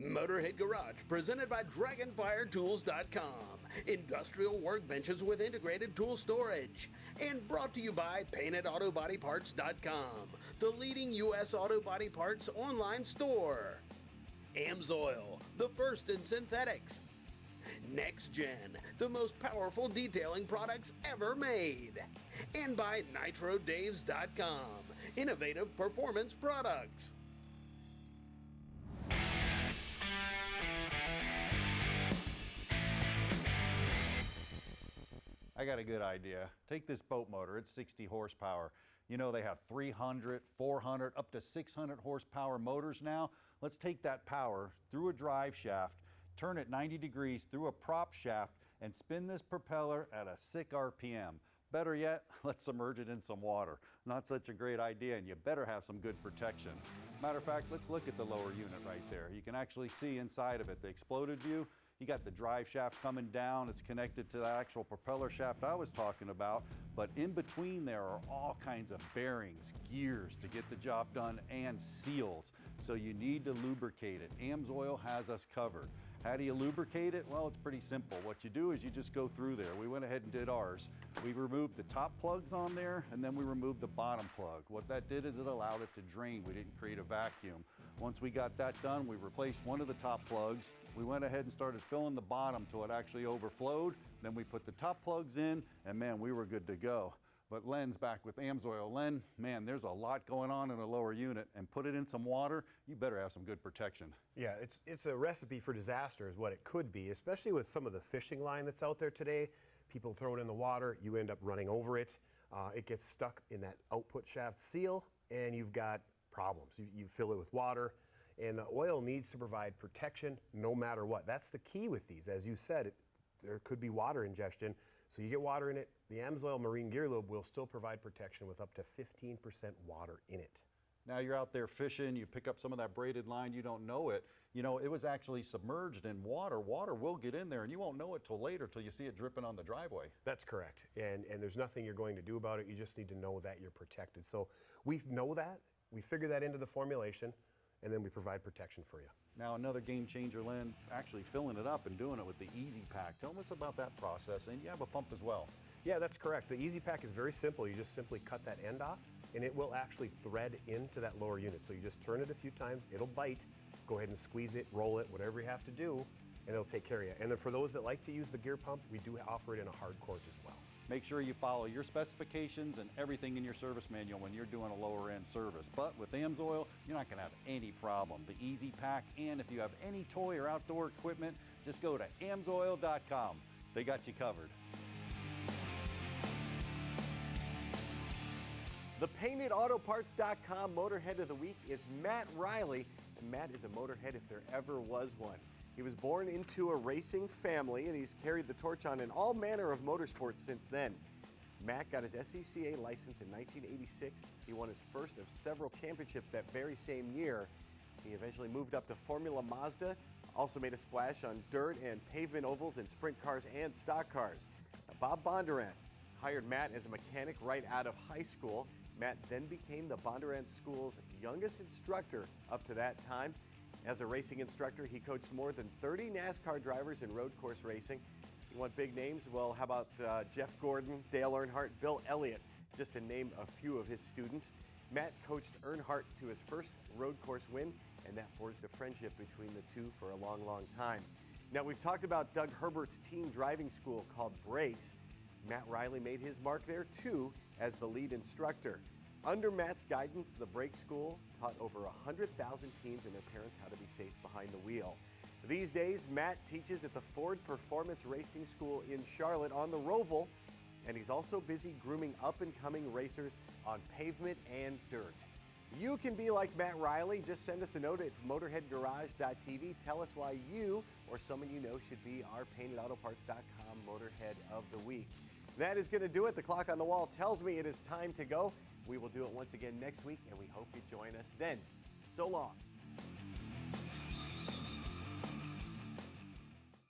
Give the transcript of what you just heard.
Motorhead Garage, presented by DragonfireTools.com. Industrial workbenches with integrated tool storage. And brought to you by PaintedAutoBodyParts.com, the leading U.S. auto body parts online store. AMSOIL, the first in synthetics. Next Gen, the most powerful detailing products ever made. And by NitroDaves.com, innovative performance products. I got a good idea. Take this boat motor, it's 60 horsepower. You know they have 300, 400, up to 600 horsepower motors now. Let's take that power through a drive shaft, turn it 90 degrees through a prop shaft, and spin this propeller at a sick RPM. Better yet, let's submerge it in some water. Not such a great idea, and you better have some good protection. Matter of fact, let's look at the lower unit right there. You can actually see inside of it the exploded view. You got the drive shaft coming down. It's connected to the actual propeller shaft I was talking about. But in between there are all kinds of bearings, gears to get the job done, and seals. So you need to lubricate it. AMSOIL has us covered. How do you lubricate it? Well, it's pretty simple. What you do is you just go through there. We went ahead and did ours. We removed the top plugs on there, and then we removed the bottom plug. What that did is it allowed it to drain. We didn't create a vacuum. Once we got that done, we replaced one of the top plugs. We went ahead and started filling the bottom till it actually overflowed. Then we put the top plugs in, and man, we were good to go. But Len's back with AMSOIL. Len, man, there's a lot going on in a lower unit, and put it in some water, you better have some good protection. Yeah, it's a recipe for disaster is what it could be, especially with some of the fishing line that's out there today. People throw it in the water, you end up running over it. It gets stuck in that output shaft seal, and you've got problems. You fill it with water, and the oil needs to provide protection no matter what. That's the key with these. As you said, there could be water ingestion, so you get water in it. The AMSOIL Marine Gear Lube will still provide protection with up to 15% water in it. Now you're out there fishing, you pick up some of that braided line, you don't know it. You know, it was actually submerged in water. Water will get in there, and you won't know it till later, till you see it dripping on the driveway. That's correct, and there's nothing you're going to do about it. You just need to know that you're protected. So we know that, we figure that into the formulation, and then we provide protection for you. Now another game changer, Len, actually filling it up and doing it with the Easy Pack. Tell us about that process, and you have a pump as well. Yeah, that's correct. The Easy Pack is very simple. You just simply cut that end off, and it will actually thread into that lower unit. So you just turn it a few times, it'll bite, go ahead and squeeze it, roll it, whatever you have to do, and it'll take care of you. And then for those that like to use the gear pump, we do offer it in a hard quart as well. Make sure you follow your specifications and everything in your service manual when you're doing a lower end service. But with AMSOIL, you're not gonna have any problem. The Easy Pack, and if you have any toy or outdoor equipment, just go to AMSOIL.com. They got you covered. The PaintedAutoParts.com Motorhead of the Week is Matt Riley, and Matt is a Motorhead if there ever was one. He was born into a racing family, and he's carried the torch on in all manner of motorsports since then. Matt got his SCCA license in 1986. He won his first of several championships that very same year. He eventually moved up to Formula Mazda, also made a splash on dirt and pavement ovals in sprint cars and stock cars. Now, Bob Bondurant hired Matt as a mechanic right out of high school. Matt then became the Bondurant School's youngest instructor up to that time. As a racing instructor, he coached more than 30 NASCAR drivers in road course racing. You want big names? Well, how about Jeff Gordon, Dale Earnhardt, Bill Elliott, just to name a few of his students. Matt coached Earnhardt to his first road course win, and that forged a friendship between the two for a long, long time. Now, we've talked about Doug Herbert's team driving school called Brakes. Matt Riley made his mark there too as the lead instructor. Under Matt's guidance, the Brake School taught over 100,000 teens and their parents how to be safe behind the wheel. These days, Matt teaches at the Ford Performance Racing School in Charlotte on the Roval, and he's also busy grooming up-and-coming racers on pavement and dirt. You can be like Matt Riley. Just send us a note at motorheadgarage.tv. Tell us why you or someone you know should be our PaintedAutoParts.com Motorhead of the Week. That is going to do it. The clock on the wall tells me it is time to go. We will do it once again next week, and we hope you join us then. So long.